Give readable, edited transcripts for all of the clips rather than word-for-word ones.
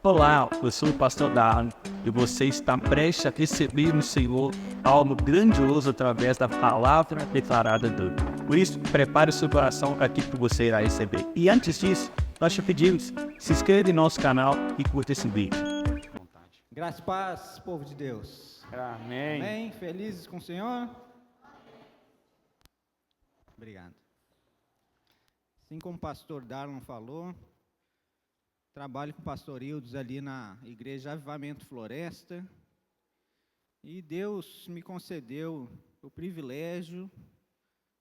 Olá, eu sou o pastor Darlan e você está prestes a receber no Senhor algo grandioso através da palavra declarada dele. Por isso, prepare o seu coração para aquilo que você irá receber. E antes disso, nós te pedimos, se inscreva em nosso canal e curta esse vídeo. Graça e paz, povo de Deus. Amém. Amém? Felizes com o Senhor? Obrigado. Assim como o pastor Darlan falou, trabalho com o pastor Hildes ali na Igreja Avivamento Floresta, e Deus me concedeu o privilégio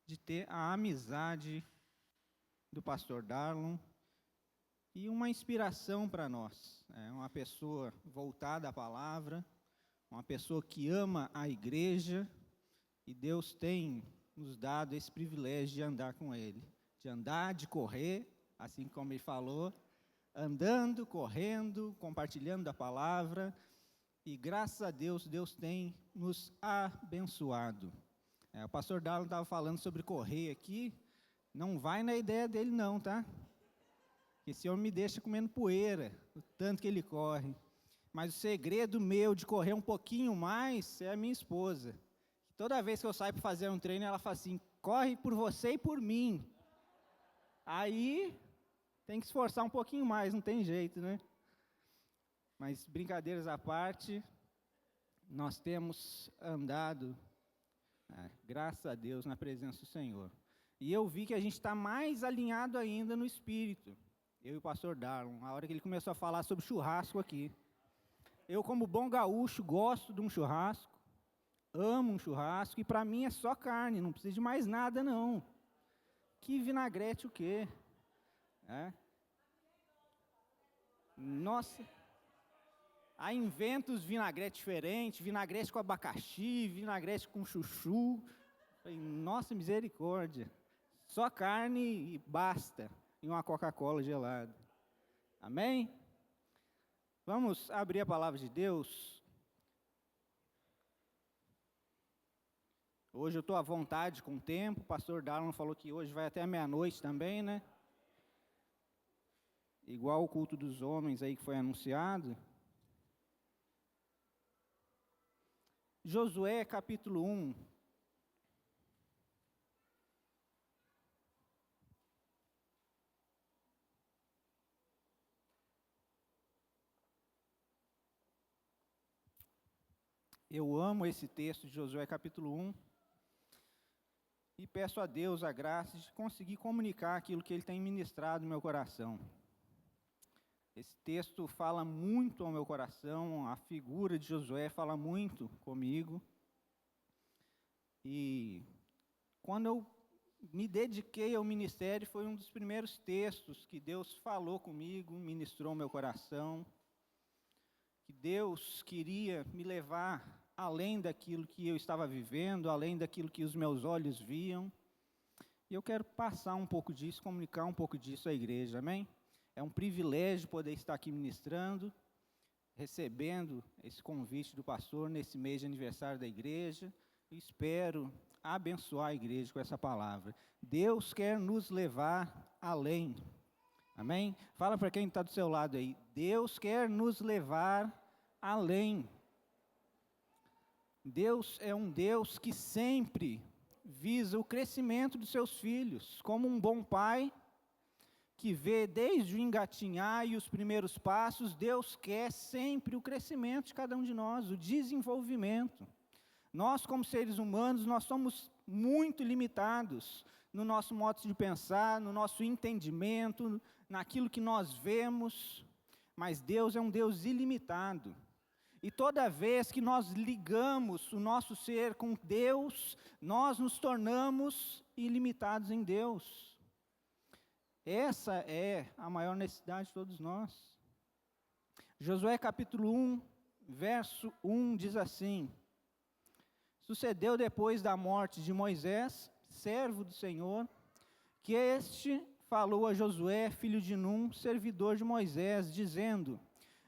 de ter a amizade do pastor Darlan e uma inspiração para nós. É uma pessoa voltada à palavra, uma pessoa que ama a igreja, e Deus tem nos dado esse privilégio de andar com ele, de andar, de correr, assim como ele falou, andando, correndo, compartilhando a palavra, e graças a Deus, Deus tem nos abençoado. O pastor Darlan estava falando sobre correr aqui, não vai na ideia dele não, tá? Esse homem me deixa comendo poeira, o tanto que ele corre. Mas o segredo meu de correr um pouquinho mais é a minha esposa. Toda vez que eu saio para fazer um treino, ela fala assim, corre por você e por mim. Aí, tem que esforçar um pouquinho mais, não tem jeito, né? Mas, brincadeiras à parte, nós temos andado, graças a Deus, na presença do Senhor. E eu vi que a gente está mais alinhado ainda no Espírito. Eu e o pastor Darlan, a hora que ele começou a falar sobre churrasco aqui. Eu, como bom gaúcho, gosto de um churrasco, amo um churrasco, e para mim é só carne, não precisa de mais nada, não. Que vinagrete o quê? Nossa, aí inventa os vinagretes diferentes, vinagrete com abacaxi, vinagrete com chuchu. Nossa, misericórdia, só carne e basta. E uma Coca-Cola gelada. Amém? Vamos abrir a palavra de Deus. Hoje eu estou à vontade com o tempo. O pastor Darlan falou que hoje vai até meia-noite também, né? Igual o culto dos homens aí que foi anunciado. Josué capítulo 1. Eu amo esse texto de Josué capítulo 1 e peço a Deus a graça de conseguir comunicar aquilo que Ele tem ministrado no meu coração. Esse texto fala muito ao meu coração, a figura de Josué fala muito comigo. E quando eu me dediquei ao ministério, foi um dos primeiros textos que Deus falou comigo, ministrou ao meu coração, que Deus queria me levar além daquilo que eu estava vivendo, além daquilo que os meus olhos viam. E eu quero passar um pouco disso, comunicar um pouco disso à igreja, amém? É um privilégio poder estar aqui ministrando, recebendo esse convite do pastor nesse mês de aniversário da igreja. E espero abençoar a igreja com essa palavra. Deus quer nos levar além, amém? Fala para quem está do seu lado aí, Deus quer nos levar além. Deus é um Deus que sempre visa o crescimento dos seus filhos, como um bom pai que vê desde o engatinhar e os primeiros passos. Deus quer sempre o crescimento de cada um de nós, o desenvolvimento. Nós, como seres humanos, nós somos muito limitados no nosso modo de pensar, no nosso entendimento, naquilo que nós vemos, mas Deus é um Deus ilimitado. E toda vez que nós ligamos o nosso ser com Deus, nós nos tornamos ilimitados em Deus. Essa é a maior necessidade de todos nós. Josué capítulo 1, verso 1 diz assim: sucedeu depois da morte de Moisés, servo do Senhor, que este falou a Josué, filho de Num, servidor de Moisés, dizendo: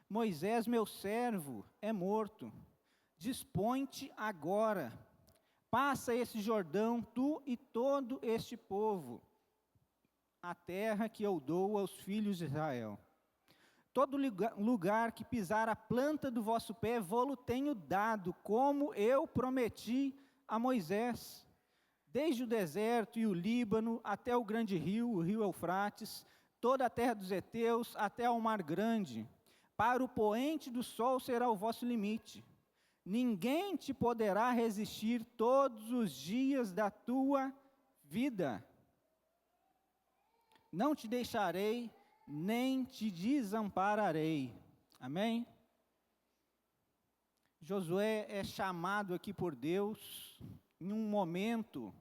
Moisés, meu servo, é morto. Dispõe-te agora, passa esse Jordão, tu e todo este povo, a terra que eu dou aos filhos de Israel. todo lugar que pisar a planta do vosso pé, vô-lo tenho dado, como eu prometi a Moisés. Desde o deserto e o Líbano, até o grande rio, o rio Eufrates, toda a terra dos heteus, até ao mar grande. Para o poente do sol será o vosso limite. Ninguém te poderá resistir todos os dias da tua vida. Não te deixarei, nem te desampararei. Amém? Josué é chamado aqui por Deus em um momento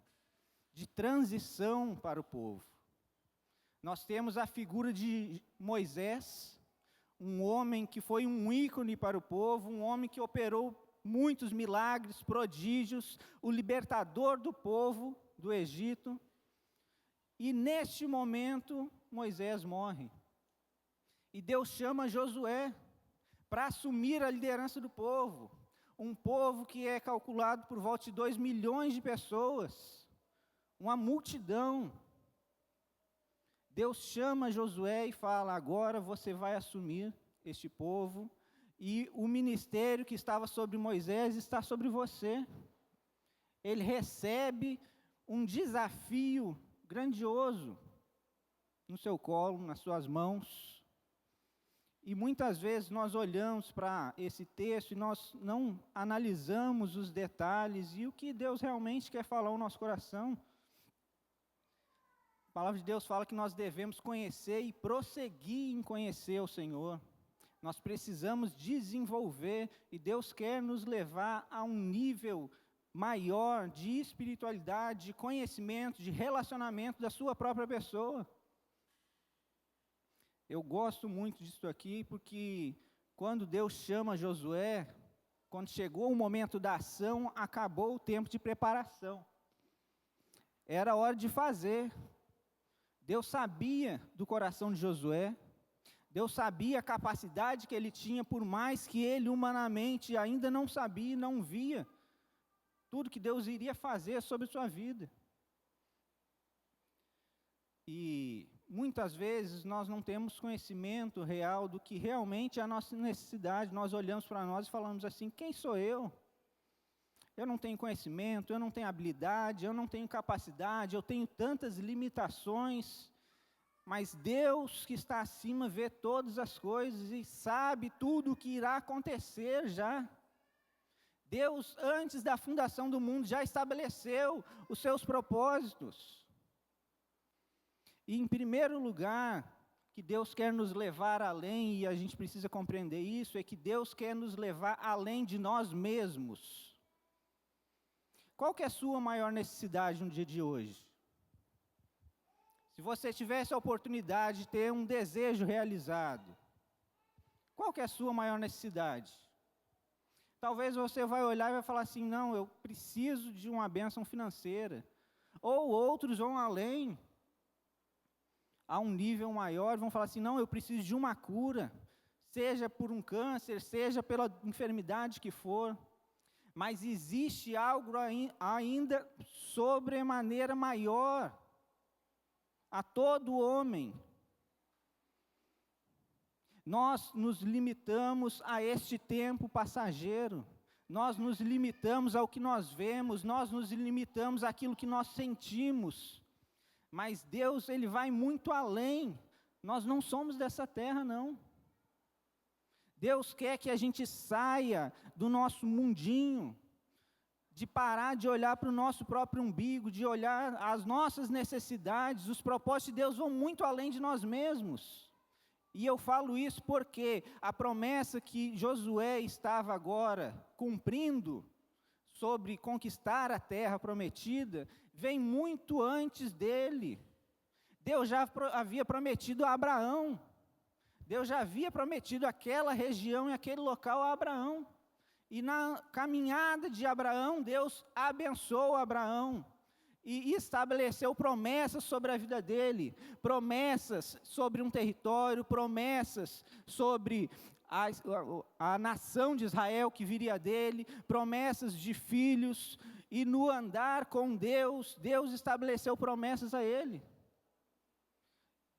de transição para o povo. Nós temos a figura de Moisés, um homem que foi um ícone para o povo, um homem que operou muitos milagres, prodígios, o libertador do povo do Egito. E neste momento, Moisés morre. E Deus chama Josué para assumir a liderança do povo. Um povo que é calculado por volta de 2 milhões de pessoas. Uma multidão. Deus chama Josué e fala: agora você vai assumir este povo. E o ministério que estava sobre Moisés está sobre você. Ele recebe um desafio grandioso no seu colo, nas suas mãos. E muitas vezes nós olhamos para esse texto e nós não analisamos os detalhes e o que Deus realmente quer falar ao nosso coração. A palavra de Deus fala que nós devemos conhecer e prosseguir em conhecer o Senhor. Nós precisamos desenvolver e Deus quer nos levar a um nível maior de espiritualidade, de conhecimento, de relacionamento da sua própria pessoa. Eu gosto muito disso aqui, porque quando Deus chama Josué, quando chegou o momento da ação, acabou o tempo de preparação. Era hora de fazer. Deus sabia do coração de Josué, Deus sabia a capacidade que ele tinha, por mais que ele humanamente ainda não sabia e não via tudo que Deus iria fazer sobre sua vida. E muitas vezes nós não temos conhecimento real do que realmente é a nossa necessidade. Nós olhamos para nós e falamos assim: quem sou eu? Eu não tenho conhecimento, eu não tenho habilidade, eu não tenho capacidade, eu tenho tantas limitações. Mas Deus que está acima vê todas as coisas e sabe tudo o que irá acontecer já. Deus, antes da fundação do mundo, já estabeleceu os seus propósitos. E em primeiro lugar, que Deus quer nos levar além, e a gente precisa compreender isso, é que Deus quer nos levar além de nós mesmos. Qual que é a sua maior necessidade no dia de hoje? Se você tivesse a oportunidade de ter um desejo realizado, qual que é a sua maior necessidade? Talvez você vai olhar e vai falar assim: não, eu preciso de uma bênção financeira. Ou outros vão além, a um nível maior, vão falar assim: não, eu preciso de uma cura, seja por um câncer, seja pela enfermidade que for. Mas existe algo ainda sobremaneira maior a todo homem. Nós nos limitamos a este tempo passageiro, nós nos limitamos ao que nós vemos, nós nos limitamos àquilo que nós sentimos, mas Deus, Ele vai muito além. Nós não somos dessa terra, não. Deus quer que a gente saia do nosso mundinho, de parar de olhar para o nosso próprio umbigo, de olhar as nossas necessidades. Os propósitos de Deus vão muito além de nós mesmos. E eu falo isso porque a promessa que Josué estava agora cumprindo sobre conquistar a terra prometida, vem muito antes dele. Deus já havia prometido a Abraão. Deus já havia prometido aquela região e aquele local a Abraão. E na caminhada de Abraão, Deus abençoou Abraão e estabeleceu promessas sobre a vida dele, promessas sobre um território, promessas sobre a nação de Israel que viria dele, promessas de filhos, e no andar com Deus, Deus estabeleceu promessas a ele.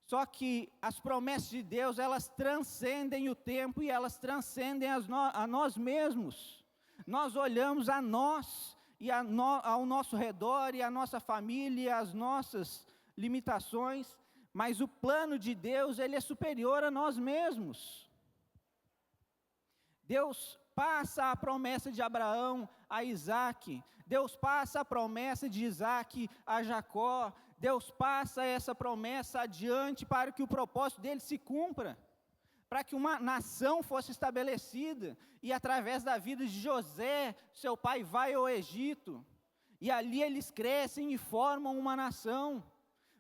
Só que as promessas de Deus, elas transcendem o tempo e elas transcendem a nós mesmos. Nós olhamos a nós e ao nosso redor e a nossa família e as nossas limitações, mas o plano de Deus, ele é superior a nós mesmos. Deus passa a promessa de Abraão a Isaac, Deus passa a promessa de Isaac a Jacó, Deus passa essa promessa adiante para que o propósito dele se cumpra, para que uma nação fosse estabelecida, e através da vida de José, seu pai vai ao Egito, e ali eles crescem e formam uma nação.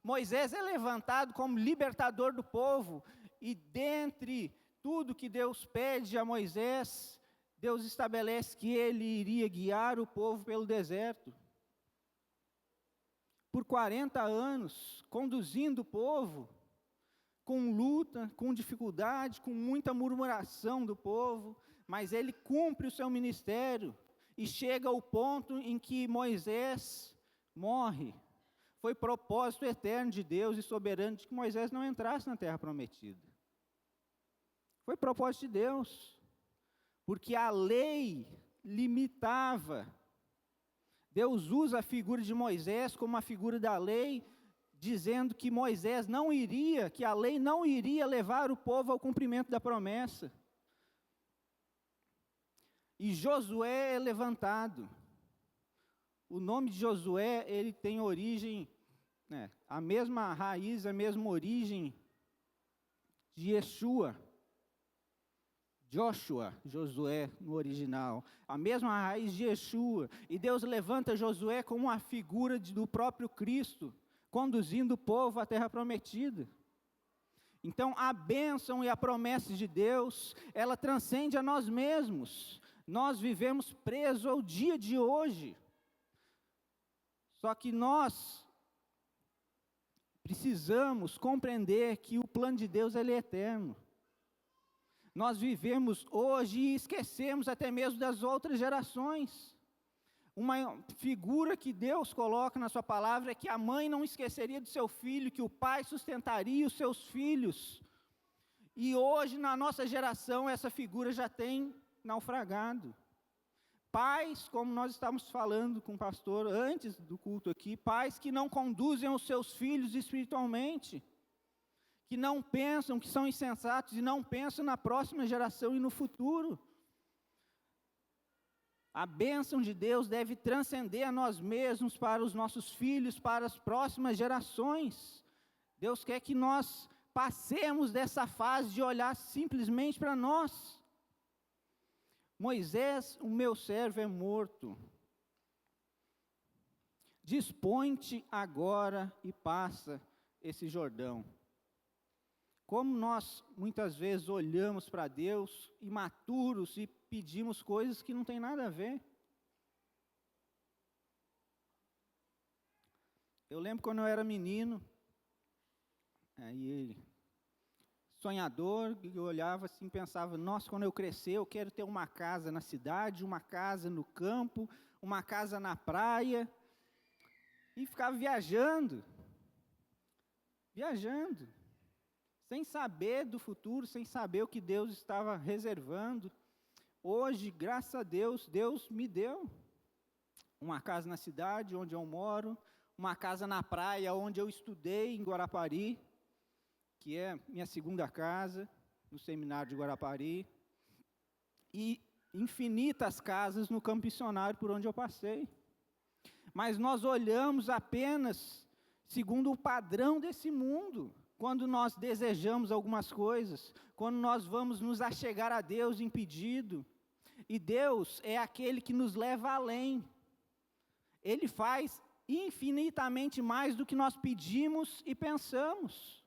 Moisés é levantado como libertador do povo, e dentre tudo que Deus pede a Moisés, Deus estabelece que ele iria guiar o povo pelo deserto. Por 40 anos, conduzindo o povo, com luta, com dificuldade, com muita murmuração do povo, mas ele cumpre o seu ministério, e chega ao ponto em que Moisés morre. Foi propósito eterno de Deus e soberano de que Moisés não entrasse na terra prometida. Foi propósito de Deus, porque a lei limitava. Deus usa a figura de Moisés como a figura da lei, dizendo que Moisés não iria, que a lei não iria levar o povo ao cumprimento da promessa. E Josué é levantado. O nome de Josué, ele tem origem, a mesma raiz, a mesma origem de Yeshua. Josué no original, a mesma raiz de Yeshua, e Deus levanta Josué como uma figura do próprio Cristo, conduzindo o povo à terra prometida. Então a bênção e a promessa de Deus, ela transcende a nós mesmos. Nós vivemos presos ao dia de hoje, só que nós precisamos compreender que o plano de Deus, ele é eterno. Nós vivemos hoje e esquecemos até mesmo das outras gerações. Uma figura que Deus coloca na sua palavra é que a mãe não esqueceria do seu filho, que o pai sustentaria os seus filhos. E hoje, na nossa geração, essa figura já tem naufragado. Pais, como nós estávamos falando com o pastor antes do culto aqui, pais que não conduzem os seus filhos espiritualmente, que não pensam, que são insensatos e não pensam na próxima geração e no futuro. A bênção de Deus deve transcender a nós mesmos, para os nossos filhos, para as próximas gerações. Deus quer que nós passemos dessa fase de olhar simplesmente para nós. Moisés, o meu servo, é morto. Dispõe-te agora e passa esse Jordão. Como nós muitas vezes olhamos para Deus imaturos e pedimos coisas que não tem nada a ver. Eu lembro quando eu era menino, sonhador, eu olhava assim e pensava, nossa, quando eu crescer eu quero ter uma casa na cidade, uma casa no campo, uma casa na praia, e ficava viajando, sem saber do futuro, sem saber o que Deus estava reservando. Hoje, graças a Deus, Deus me deu uma casa na cidade onde eu moro, uma casa na praia onde eu estudei, em Guarapari, que é minha segunda casa, no seminário de Guarapari, e infinitas casas no campo missionário por onde eu passei. Mas nós olhamos apenas segundo o padrão desse mundo. Quando nós desejamos algumas coisas, quando nós vamos nos achegar a Deus em pedido, e Deus é aquele que nos leva além. Ele faz infinitamente mais do que nós pedimos e pensamos,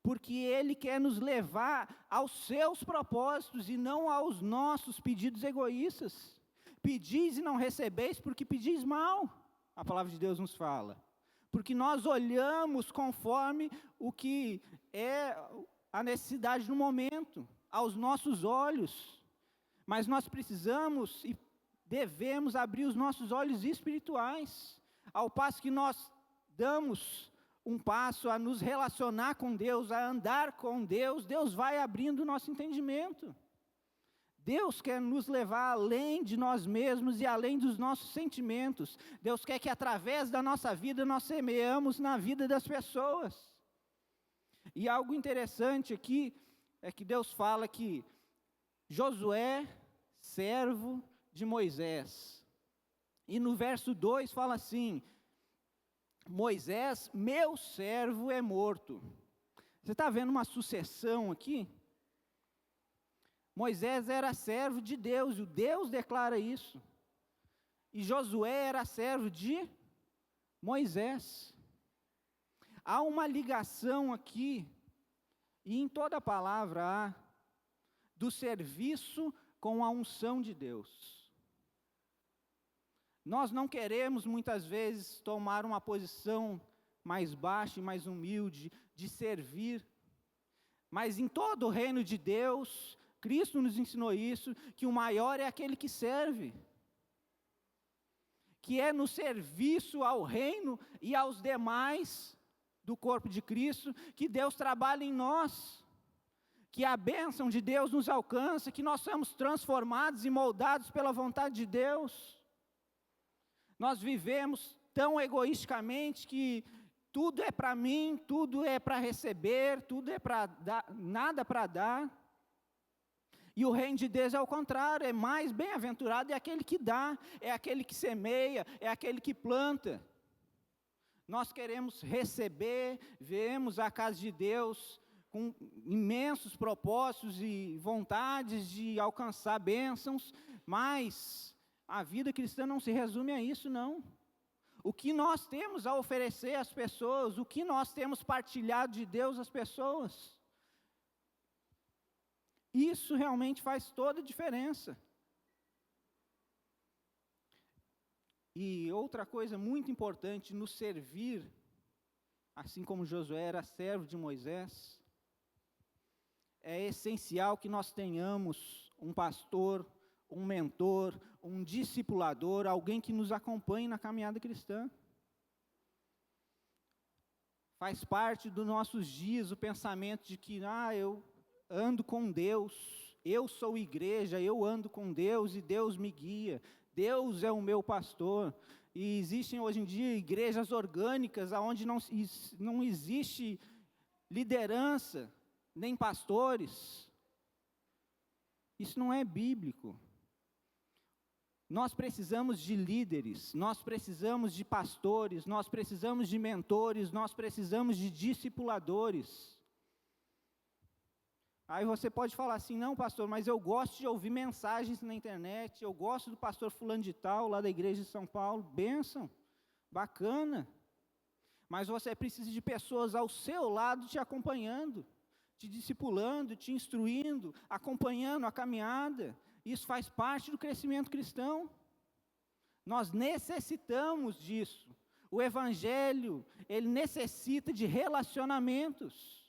porque Ele quer nos levar aos seus propósitos e não aos nossos pedidos egoístas. Pedis e não recebeis porque pedis mal, a palavra de Deus nos fala. Porque nós olhamos conforme o que é a necessidade do momento, aos nossos olhos. Mas nós precisamos e devemos abrir os nossos olhos espirituais, ao passo que nós damos um passo a nos relacionar com Deus, a andar com Deus, Deus vai abrindo o nosso entendimento. Deus quer nos levar além de nós mesmos e além dos nossos sentimentos. Deus quer que através da nossa vida nós semeamos na vida das pessoas. E algo interessante aqui é que Deus fala que Josué, servo de Moisés. E no verso 2 fala assim: Moisés, meu servo, é morto. Você está vendo uma sucessão aqui? Moisés era servo de Deus, e Deus declara isso. E Josué era servo de Moisés. Há uma ligação aqui, e em toda a palavra há, do serviço com a unção de Deus. Nós não queremos muitas vezes tomar uma posição mais baixa e mais humilde, de servir, mas em todo o reino de Deus, Cristo nos ensinou isso, que o maior é aquele que serve, que é no serviço ao reino e aos demais do corpo de Cristo, que Deus trabalha em nós, que a bênção de Deus nos alcança, que nós somos transformados e moldados pela vontade de Deus. Nós vivemos tão egoisticamente que tudo é para mim, tudo é para receber, tudo é para dar, nada para dar. E o reino de Deus é o contrário, é mais bem-aventurado, é aquele que dá, é aquele que semeia, é aquele que planta. Nós queremos receber, viemos à casa de Deus com imensos propósitos e vontades de alcançar bênçãos, mas a vida cristã não se resume a isso, não. O que nós temos a oferecer às pessoas, o que nós temos partilhado de Deus às pessoas, isso realmente faz toda a diferença. E outra coisa muito importante, nos servir, assim como Josué era servo de Moisés, é essencial que nós tenhamos um pastor, um mentor, um discipulador, alguém que nos acompanhe na caminhada cristã. Faz parte dos nossos dias o pensamento de que, eu ando com Deus, eu sou igreja, eu ando com Deus e Deus me guia, Deus é o meu pastor. E existem hoje em dia igrejas orgânicas, onde não existe liderança, nem pastores. Isso não é bíblico. Nós precisamos de líderes, nós precisamos de pastores, nós precisamos de mentores, nós precisamos de discipuladores. Aí você pode falar assim: não, pastor, mas eu gosto de ouvir mensagens na internet, eu gosto do pastor fulano de tal, lá da igreja de São Paulo. Bênção, bacana. Mas você precisa de pessoas ao seu lado te acompanhando, te discipulando, te instruindo, acompanhando a caminhada. Isso faz parte do crescimento cristão. Nós necessitamos disso. O evangelho, ele necessita de relacionamentos.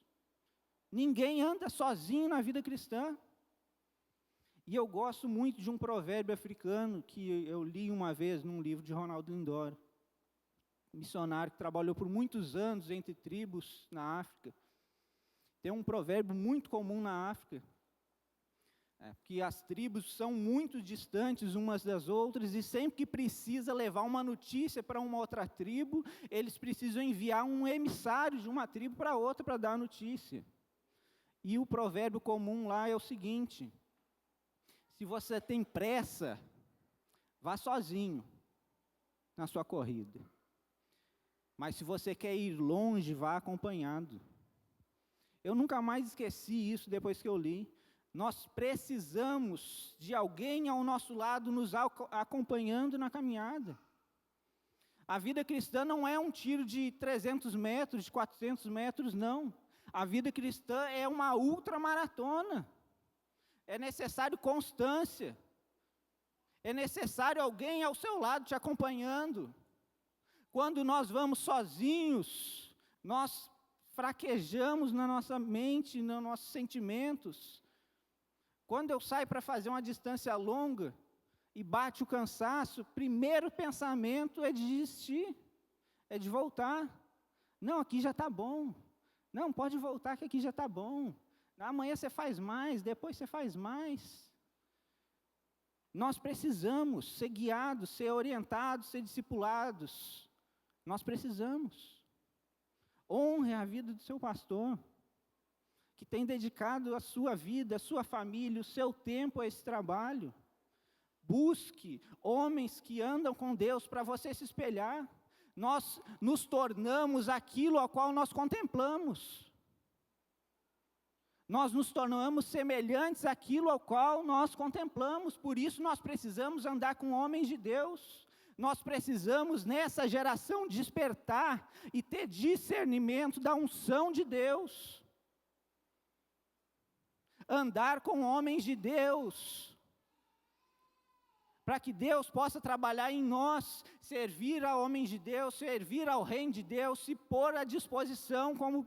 Ninguém anda sozinho na vida cristã. E eu gosto muito de um provérbio africano que eu li uma vez num livro de Ronaldo Lindor, missionário que trabalhou por muitos anos entre tribos na África. Tem um provérbio muito comum na África, que as tribos são muito distantes umas das outras, e sempre que precisa levar uma notícia para uma outra tribo, eles precisam enviar um emissário de uma tribo para outra para dar a notícia. E o provérbio comum lá é o seguinte: se você tem pressa, vá sozinho na sua corrida. Mas se você quer ir longe, vá acompanhado. Eu nunca mais esqueci isso depois que eu li. Nós precisamos de alguém ao nosso lado nos acompanhando na caminhada. A vida cristã não é um tiro de 300 metros, de 400 metros, não. A vida cristã é uma ultramaratona. É necessário constância. É necessário alguém ao seu lado te acompanhando. Quando nós vamos sozinhos, nós fraquejamos na nossa mente, nos nossos sentimentos. Quando eu saio para fazer uma distância longa e bate o cansaço, o primeiro pensamento é de desistir, é de voltar. Não, aqui já está bom. Não, pode voltar que aqui já está bom. Amanhã você faz mais, depois você faz mais. Nós precisamos ser guiados, ser orientados, ser discipulados. Nós precisamos. Honre a vida do seu pastor, que tem dedicado a sua vida, a sua família, o seu tempo a esse trabalho. Busque homens que andam com Deus para você se espelhar. Nós nos tornamos aquilo ao qual nós contemplamos. Nós nos tornamos semelhantes àquilo ao qual nós contemplamos. Por isso nós precisamos andar com homens de Deus. Nós precisamos nessa geração despertar e ter discernimento da unção de Deus. Andar com homens de Deus, para que Deus possa trabalhar em nós, servir a homens de Deus, servir ao reino de Deus, se pôr à disposição, como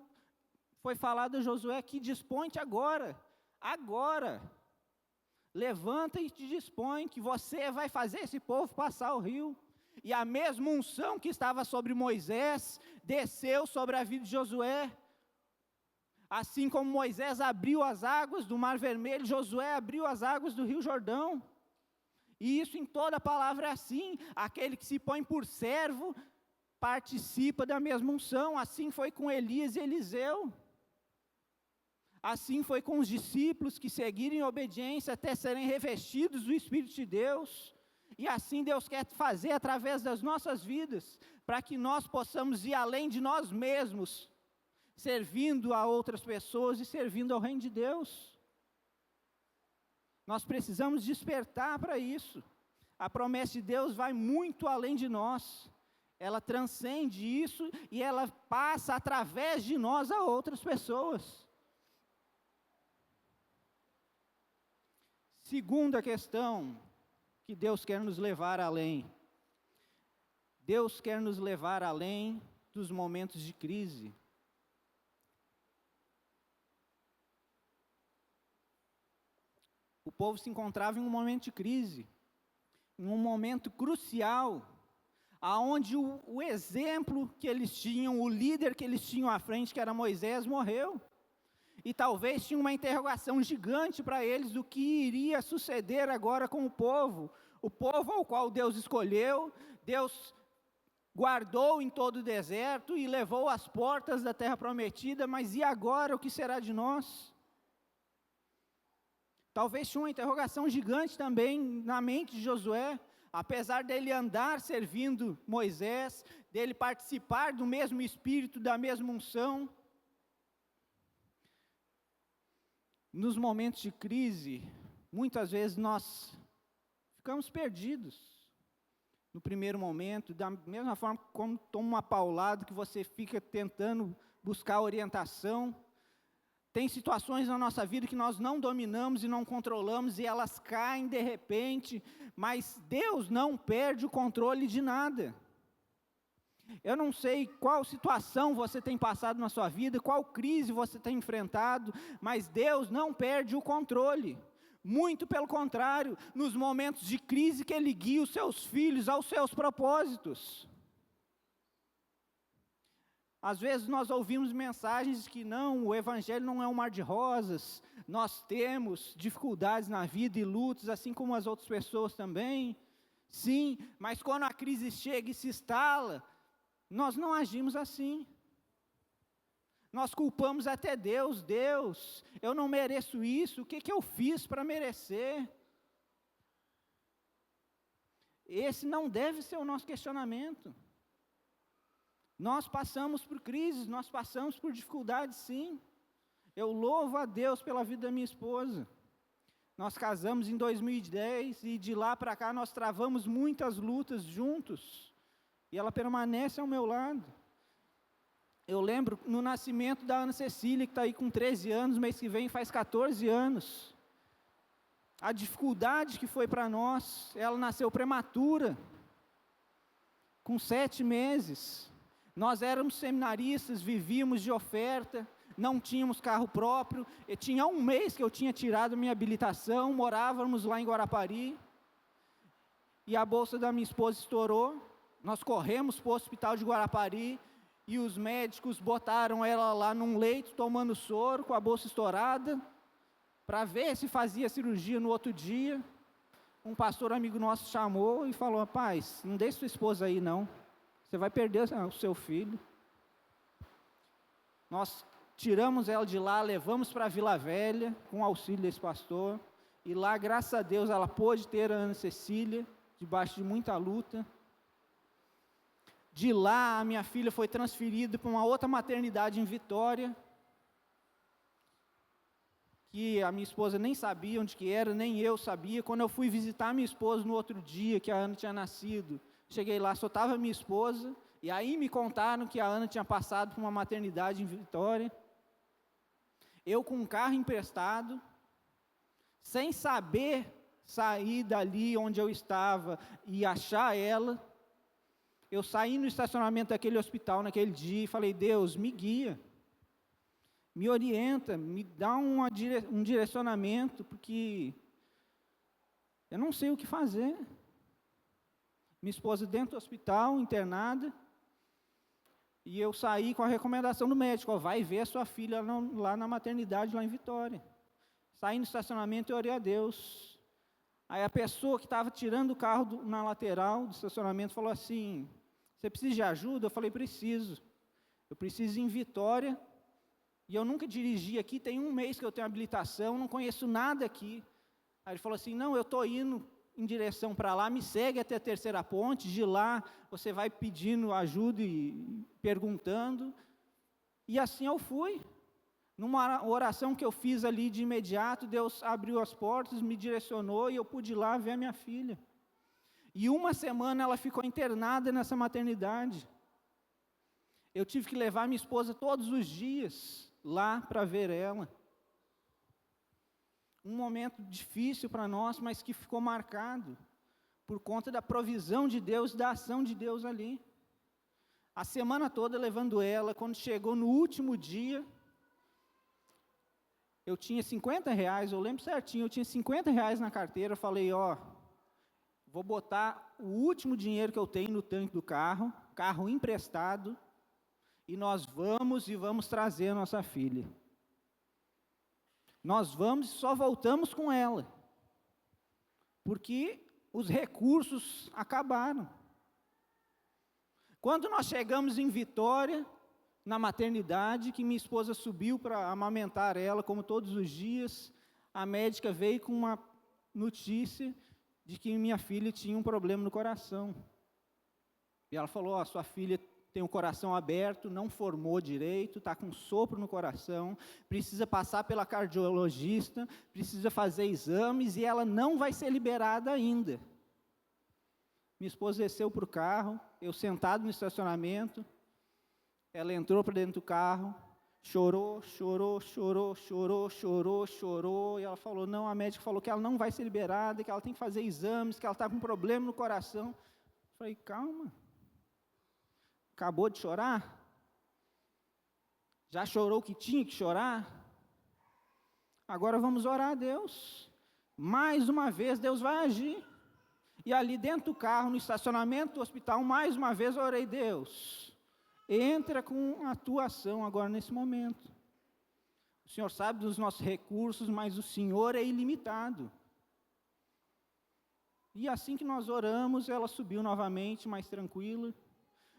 foi falado a Josué aqui, dispõe-te agora, levanta e te dispõe, que você vai fazer esse povo passar o rio. E a mesma unção que estava sobre Moisés, desceu sobre a vida de Josué. Assim como Moisés abriu as águas do Mar Vermelho, Josué abriu as águas do Rio Jordão. E isso em toda a palavra é assim. Aquele que se põe por servo, participa da mesma unção. Assim foi com Elias e Eliseu. Assim foi com os discípulos que seguiram em obediência até serem revestidos do Espírito de Deus. E assim Deus quer fazer através das nossas vidas, para que nós possamos ir além de nós mesmos, servindo a outras pessoas e servindo ao reino de Deus. Nós precisamos despertar para isso. A promessa de Deus vai muito além de nós. Ela transcende isso e ela passa através de nós a outras pessoas. Segunda questão, que Deus quer nos levar além. Deus quer nos levar além dos momentos de crise. O povo se encontrava em um momento de crise, em um momento crucial, aonde o exemplo que eles tinham, o líder que eles tinham à frente, que era Moisés, morreu. E talvez tinha uma interrogação gigante para eles do que iria suceder agora com o povo ao qual Deus escolheu, Deus guardou em todo o deserto e levou às portas da terra prometida, mas e agora o que será de nós? Talvez tinha uma interrogação gigante também na mente de Josué, apesar dele andar servindo Moisés, dele participar do mesmo espírito, da mesma unção. Nos momentos de crise, muitas vezes nós ficamos perdidos. No primeiro momento, da mesma forma como toma uma paulada, que você fica tentando buscar orientação. Tem situações na nossa vida que nós não dominamos e não controlamos, e elas caem de repente, mas Deus não perde o controle de nada. Eu não sei qual situação você tem passado na sua vida, qual crise você tem enfrentado, mas Deus não perde o controle. Muito pelo contrário, nos momentos de crise que Ele guia os seus filhos aos seus propósitos. Às vezes nós ouvimos mensagens que não, o Evangelho não é um mar de rosas, nós temos dificuldades na vida e lutas, assim como as outras pessoas também. Sim, mas quando a crise chega e se instala, nós não agimos assim. Nós culpamos até Deus. Deus, eu não mereço isso, o que eu fiz para merecer? Esse não deve ser o nosso questionamento. Nós passamos por crises, nós passamos por dificuldades, sim. Eu louvo a Deus pela vida da minha esposa. Nós casamos em 2010 e de lá para cá nós travamos muitas lutas juntos. E ela permanece ao meu lado. Eu lembro no nascimento da Ana Cecília, que está aí com 13 anos, mês que vem faz 14 anos. A dificuldade que foi para nós, ela nasceu prematura, com 7 meses. Nós éramos seminaristas, vivíamos de oferta, não tínhamos carro próprio. Eu tinha 1 mês que eu tinha tirado minha habilitação, morávamos lá em Guarapari. E a bolsa da minha esposa estourou. Nós corremos para o hospital de Guarapari, e os médicos botaram ela lá num leito, tomando soro, com a bolsa estourada, para ver se fazia cirurgia no outro dia. Um pastor amigo nosso chamou e falou: rapaz, não deixe sua esposa aí não, você vai perder o seu filho. Nós tiramos ela de lá, levamos para a Vila Velha, com o auxílio desse pastor, e lá, graças a Deus, ela pôde ter a Ana Cecília, debaixo de muita luta. De lá, a minha filha foi transferida para uma outra maternidade em Vitória, que a minha esposa nem sabia onde que era, nem eu sabia. Quando eu fui visitar a minha esposa no outro dia, que a Ana tinha nascido, cheguei lá, só estava minha esposa, e aí me contaram que a Ana tinha passado por uma maternidade em Vitória. Eu com um carro emprestado, sem saber sair dali onde eu estava e achar ela. Eu saí no estacionamento daquele hospital naquele dia e falei: Deus, me guia, me orienta, me dá um direcionamento, porque eu não sei o que fazer. Minha esposa dentro do hospital, internada, e eu saí com a recomendação do médico: ó, vai ver a sua filha lá na maternidade, lá em Vitória. Saí no estacionamento e orei a Deus. Aí a pessoa que estava tirando o carro na lateral do estacionamento falou assim: você precisa de ajuda? Eu falei: preciso. Eu preciso ir em Vitória, e eu nunca dirigi aqui, tem 1 mês que eu tenho habilitação, não conheço nada aqui. Aí ele falou assim: não, eu estou indo em direção para lá, me segue até a terceira ponte, de lá você vai pedindo ajuda e perguntando. E assim eu fui. Numa oração que eu fiz ali de imediato, Deus abriu as portas, me direcionou e eu pude ir lá ver a minha filha. E 1 semana ela ficou internada nessa maternidade. Eu tive que levar minha esposa todos os dias lá para ver ela. Um momento difícil para nós, mas que ficou marcado por conta da provisão de Deus, da ação de Deus ali. A semana toda levando ela. Quando chegou no último dia, eu tinha R$50, eu lembro certinho, eu tinha R$50 na carteira. Eu falei: ó, vou botar o último dinheiro que eu tenho no tanque do carro emprestado, e nós vamos trazer a nossa filha. Nós vamos e só voltamos com ela, porque os recursos acabaram. Quando nós chegamos em Vitória, na maternidade, que minha esposa subiu para amamentar ela, como todos os dias, a médica veio com uma notícia de que minha filha tinha um problema no coração. E ela falou: ó, sua filha tem o coração aberto, não formou direito, está com sopro no coração, precisa passar pela cardiologista, precisa fazer exames, e ela não vai ser liberada ainda. Minha esposa desceu para o carro, eu sentado no estacionamento. Ela entrou para dentro do carro, chorou, e ela falou: não, a médica falou que ela não vai ser liberada, que ela tem que fazer exames, que ela está com um problema no coração. Eu falei: calma, acabou de chorar? Já chorou o que tinha que chorar? Agora vamos orar a Deus. Mais uma vez Deus vai agir. E ali dentro do carro, no estacionamento do hospital, mais uma vez eu orei: Deus, entra com a tua ação agora nesse momento. O Senhor sabe dos nossos recursos, mas o Senhor é ilimitado. E assim que nós oramos, ela subiu novamente, mais tranquila.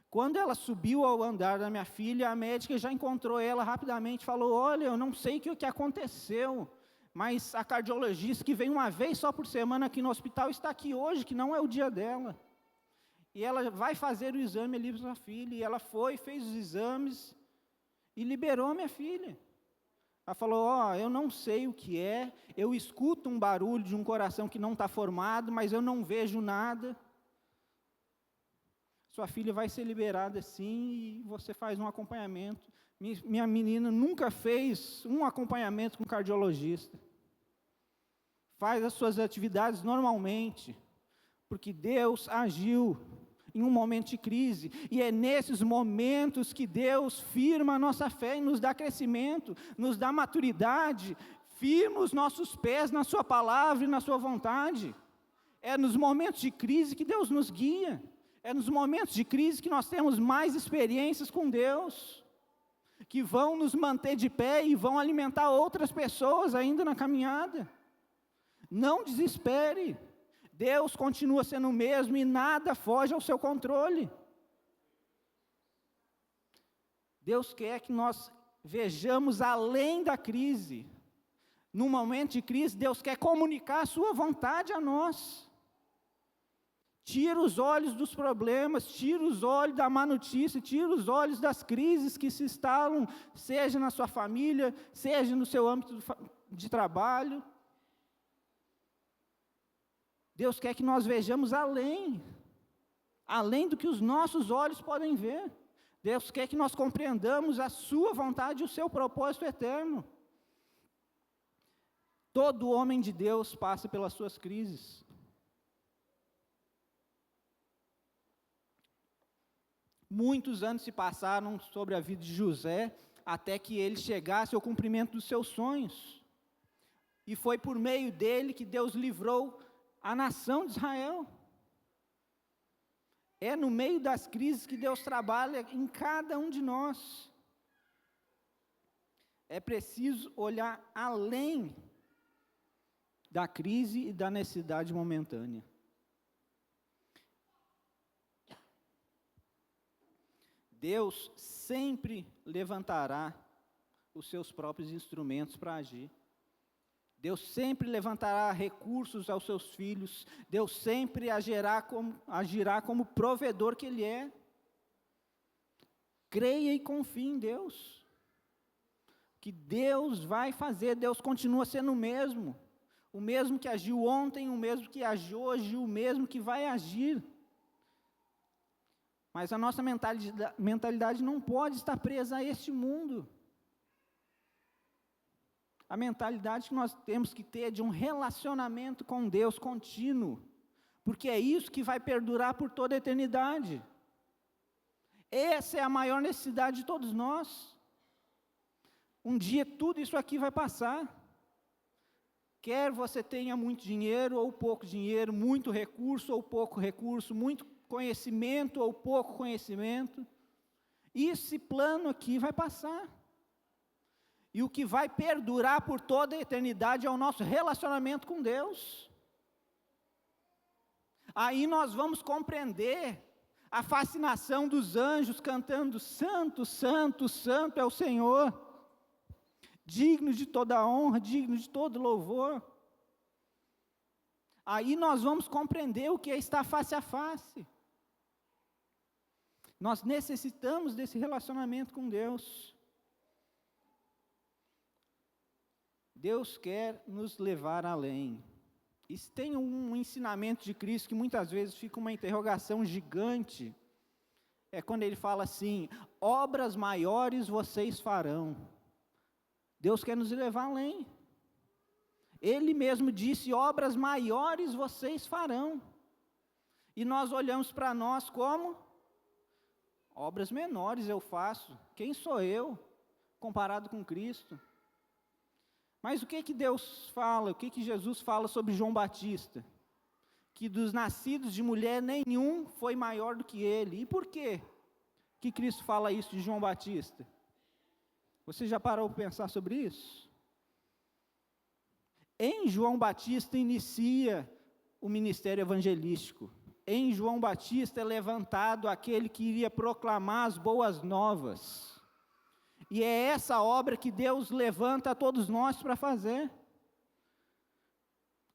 Quando ela subiu ao andar da minha filha, a médica já encontrou ela rapidamente, falou: olha, eu não sei o que aconteceu, mas a cardiologista que vem 1 vez só por semana aqui no hospital está aqui hoje, que não é o dia dela. E ela vai fazer o exame ali para sua filha. E ela foi, fez os exames e liberou a minha filha. Ela falou: ó, eu não sei o que é, eu escuto um barulho de um coração que não está formado, mas eu não vejo nada. Sua filha vai ser liberada sim, e você faz um acompanhamento. Minha menina nunca fez um acompanhamento com cardiologista. Faz as suas atividades normalmente, porque Deus agiu em um momento de crise, e é nesses momentos que Deus firma a nossa fé e nos dá crescimento, nos dá maturidade, firma os nossos pés na sua palavra e na sua vontade. É nos momentos de crise que Deus nos guia, É nos momentos de crise que nós temos mais experiências com Deus, que vão nos manter de pé e vão alimentar outras pessoas ainda na caminhada. Não desespere, Deus continua sendo o mesmo e nada foge ao seu controle. Deus quer que nós vejamos além da crise. Num momento de crise, Deus quer comunicar a sua vontade a nós. Tira os olhos dos problemas, tira os olhos da má notícia, tira os olhos das crises que se instalam, seja na sua família, seja no seu âmbito de trabalho. Deus quer que nós vejamos além do que os nossos olhos podem ver. Deus quer que nós compreendamos a sua vontade e o seu propósito eterno. Todo homem de Deus passa pelas suas crises. Muitos anos se passaram sobre a vida de José, até que ele chegasse ao cumprimento dos seus sonhos. E foi por meio dele que Deus livrou a nação de Israel. É no meio das crises que Deus trabalha em cada um de nós. É preciso olhar além da crise e da necessidade momentânea. Deus sempre levantará os seus próprios instrumentos para agir. Deus sempre levantará recursos aos seus filhos. Deus sempre agirá como provedor que Ele é. Creia e confie em Deus. Que Deus vai fazer, Deus continua sendo o mesmo. O mesmo que agiu ontem, o mesmo que age hoje, o mesmo que vai agir. Mas a nossa mentalidade não pode estar presa a este mundo. A mentalidade que nós temos que ter de um relacionamento com Deus contínuo, porque é isso que vai perdurar por toda a eternidade. Essa é a maior necessidade de todos nós. Um dia tudo isso aqui vai passar. Quer você tenha muito dinheiro ou pouco dinheiro, muito recurso ou pouco recurso, muito conhecimento ou pouco conhecimento, esse plano aqui vai passar. E o que vai perdurar por toda a eternidade é o nosso relacionamento com Deus. Aí nós vamos compreender a fascinação dos anjos cantando: Santo, Santo, Santo é o Senhor, digno de toda honra, digno de todo louvor. Aí nós vamos compreender o que é estar face a face. Nós necessitamos desse relacionamento com Deus. Deus quer nos levar além. E tem um ensinamento de Cristo que muitas vezes fica uma interrogação gigante. É quando ele fala assim: obras maiores vocês farão. Deus quer nos levar além. Ele mesmo disse: obras maiores vocês farão. E nós olhamos para nós como: obras menores eu faço. Quem sou eu comparado com Cristo? Mas o que Deus fala, o que Jesus fala sobre João Batista? Que dos nascidos de mulher nenhum foi maior do que ele. E por quê que Cristo fala isso de João Batista? Você já parou para pensar sobre isso? Em João Batista inicia o ministério evangelístico. Em João Batista é levantado aquele que iria proclamar as boas novas. E é essa obra que Deus levanta a todos nós para fazer.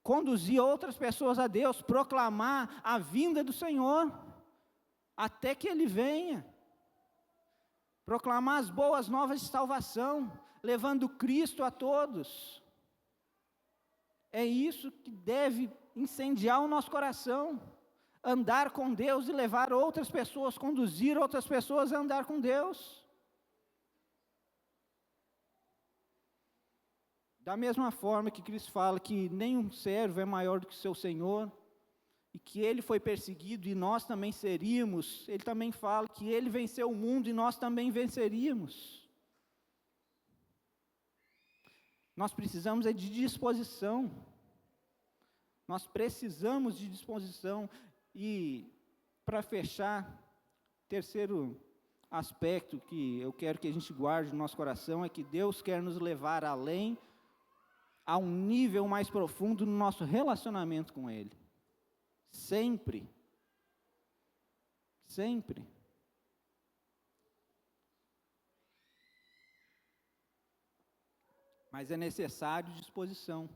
Conduzir outras pessoas a Deus, proclamar a vinda do Senhor, até que Ele venha. Proclamar as boas novas de salvação, levando Cristo a todos. É isso que deve incendiar o nosso coração. Andar com Deus e levar outras pessoas, conduzir outras pessoas a andar com Deus. Da mesma forma que Cristo fala que nenhum servo é maior do que o seu Senhor, e que Ele foi perseguido e nós também seríamos, Ele também fala que Ele venceu o mundo e nós também venceríamos. Nós precisamos de disposição. Nós precisamos de disposição. E para fechar, terceiro aspecto que eu quero que a gente guarde no nosso coração é que Deus quer nos levar além, a um nível mais profundo no nosso relacionamento com Ele. Sempre. Sempre. Mas é necessário disposição.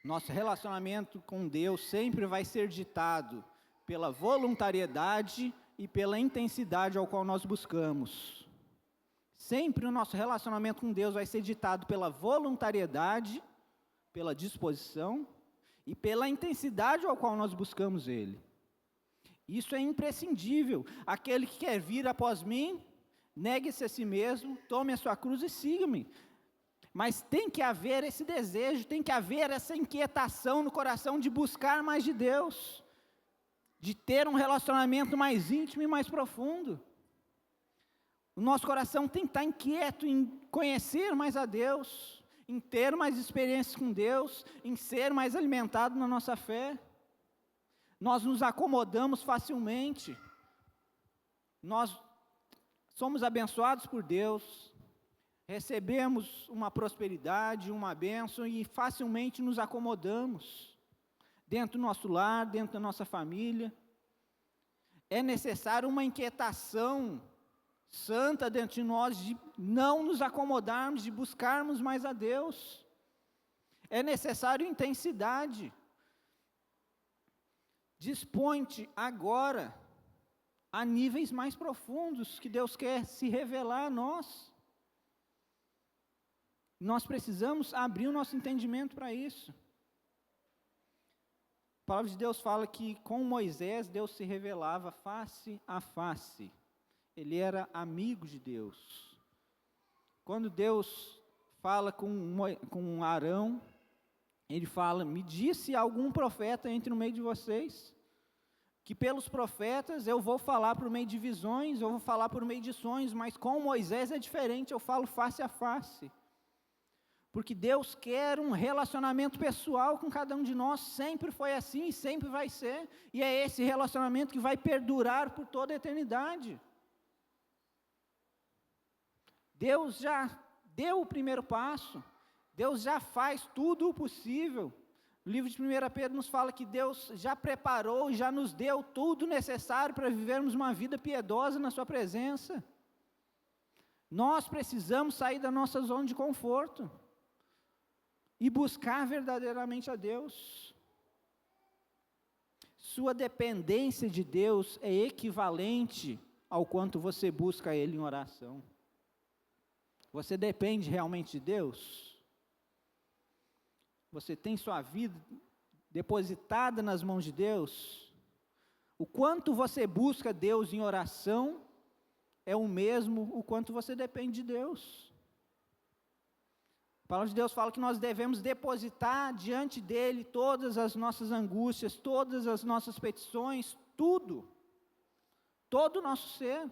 Nosso relacionamento com Deus sempre vai ser ditado pela voluntariedade e pela intensidade ao qual nós buscamos. Sempre o nosso relacionamento com Deus vai ser ditado pela voluntariedade, pela disposição e pela intensidade ao qual nós buscamos Ele. Isso é imprescindível. Aquele que quer vir após mim, negue-se a si mesmo, tome a sua cruz e siga-me. Mas tem que haver esse desejo, tem que haver essa inquietação no coração de buscar mais de Deus, de ter um relacionamento mais íntimo e mais profundo. O nosso coração tem que estar inquieto em conhecer mais a Deus, em ter mais experiências com Deus, em ser mais alimentado na nossa fé. Nós nos acomodamos facilmente, nós somos abençoados por Deus, recebemos uma prosperidade, uma bênção e facilmente nos acomodamos dentro do nosso lar, dentro da nossa família. É necessário uma inquietação santa dentro de nós, de não nos acomodarmos, de buscarmos mais a Deus. É necessário intensidade. Dispõe-te agora a níveis mais profundos que Deus quer se revelar a nós. Nós precisamos abrir o nosso entendimento para isso. A palavra de Deus fala que com Moisés Deus se revelava face a face. Ele era amigo de Deus. Quando Deus fala com Arão, ele fala: me disse algum profeta entre no meio de vocês, que pelos profetas eu vou falar por meio de visões, eu vou falar por meio de sonhos, mas com Moisés é diferente, eu falo face a face. Porque Deus quer um relacionamento pessoal com cada um de nós, sempre foi assim e sempre vai ser, e é esse relacionamento que vai perdurar por toda a eternidade. Deus já deu o primeiro passo, Deus já faz tudo o possível. O livro de 1 Pedro nos fala que Deus já preparou, já nos deu tudo necessário para vivermos uma vida piedosa na sua presença. Nós precisamos sair da nossa zona de conforto e buscar verdadeiramente a Deus. Sua dependência de Deus é equivalente ao quanto você busca Ele em oração. Você depende realmente de Deus? Você tem sua vida depositada nas mãos de Deus? O quanto você busca Deus em oração é o mesmo o quanto você depende de Deus. A palavra de Deus fala que nós devemos depositar diante dEle todas as nossas angústias, todas as nossas petições, tudo, todo o nosso ser.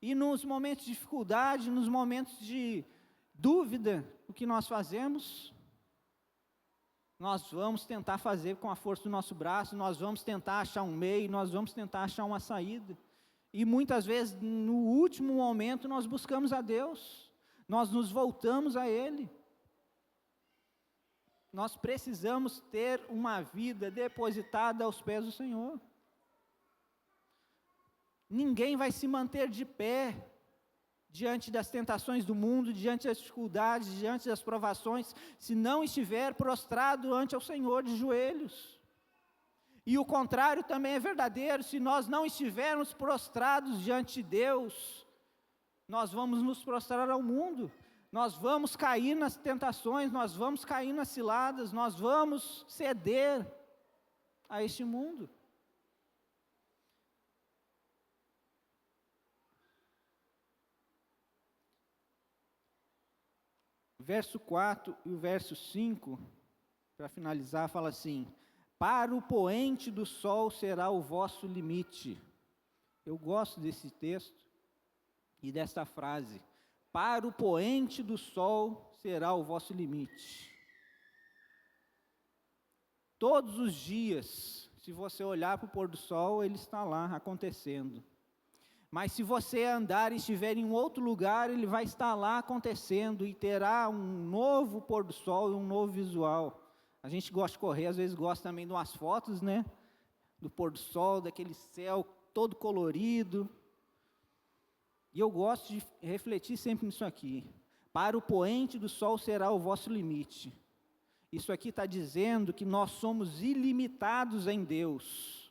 E nos momentos de dificuldade, nos momentos de dúvida, o que nós fazemos? Nós vamos tentar fazer com a força do nosso braço, nós vamos tentar achar um meio, nós vamos tentar achar uma saída. E muitas vezes, no último momento, nós buscamos a Deus, nós nos voltamos a Ele. Nós precisamos ter uma vida depositada aos pés do Senhor. Ninguém vai se manter de pé diante das tentações do mundo, diante das dificuldades, diante das provações, se não estiver prostrado ante o Senhor de joelhos. E o contrário também é verdadeiro: se nós não estivermos prostrados diante de Deus, nós vamos nos prostrar ao mundo, nós vamos cair nas tentações, nós vamos cair nas ciladas, nós vamos ceder a este mundo. O verso 4 e o verso 5, para finalizar, fala assim: para o poente do sol será o vosso limite. Eu gosto desse texto e desta frase: para o poente do sol será o vosso limite. Todos os dias, se você olhar para o pôr do sol, ele está lá acontecendo. Mas se você andar e estiver em um outro lugar, ele vai estar lá acontecendo e terá um novo pôr do sol e um novo visual. A gente gosta de correr, às vezes gosta também de umas fotos, né? Do pôr do sol, daquele céu todo colorido. E eu gosto de refletir sempre nisso aqui. Para o poente do sol será o vosso limite. Isso aqui está dizendo que nós somos ilimitados em Deus.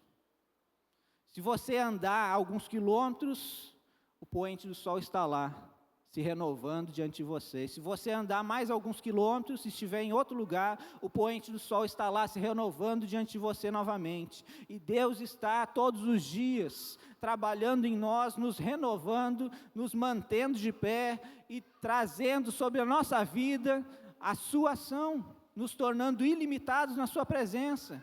Se você andar alguns quilômetros, o poente do sol está lá, se renovando diante de você. Se você andar mais alguns quilômetros, se estiver em outro lugar, o poente do sol está lá, se renovando diante de você novamente. E Deus está todos os dias trabalhando em nós, nos renovando, nos mantendo de pé e trazendo sobre a nossa vida a sua ação, nos tornando ilimitados na sua presença.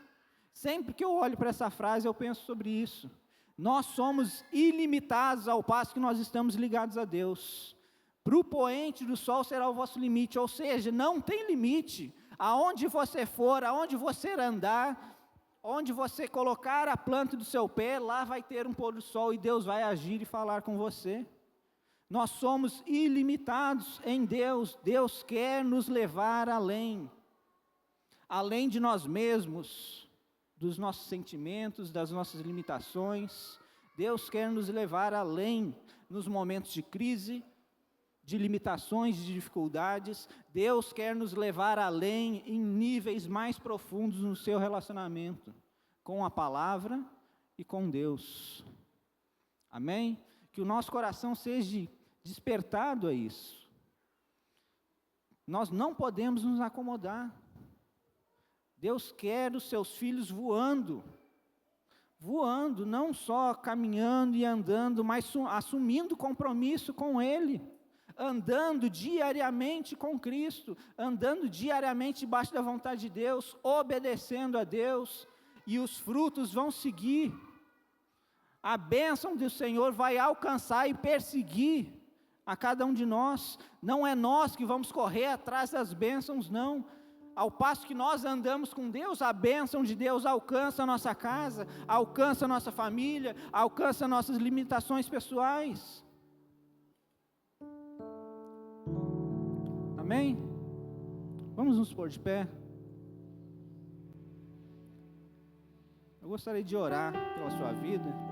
Sempre que eu olho para essa frase, eu penso sobre isso. Nós somos ilimitados ao passo que nós estamos ligados a Deus. Para o poente do sol será o vosso limite, ou seja, não tem limite. Aonde você for, aonde você andar, onde você colocar a planta do seu pé, lá vai ter um pôr do sol e Deus vai agir e falar com você. Nós somos ilimitados em Deus. Deus quer nos levar além de nós mesmos, dos nossos sentimentos, das nossas limitações. Deus quer nos levar além nos momentos de crise, de limitações, de dificuldades. Deus quer nos levar além em níveis mais profundos no seu relacionamento com a palavra e com Deus. Amém? Que o nosso coração seja despertado a isso. Nós não podemos nos acomodar. Deus quer os seus filhos voando, não só caminhando e andando, mas assumindo compromisso com Ele, andando diariamente com Cristo, andando diariamente debaixo da vontade de Deus, obedecendo a Deus, e os frutos vão seguir. A bênção do Senhor vai alcançar e perseguir a cada um de nós. Não é nós que vamos correr atrás das bênçãos, não. Ao passo que nós andamos com Deus, a bênção de Deus alcança a nossa casa, alcança a nossa família, alcança nossas limitações pessoais. Amém? Vamos nos pôr de pé. Eu gostaria de orar pela sua vida.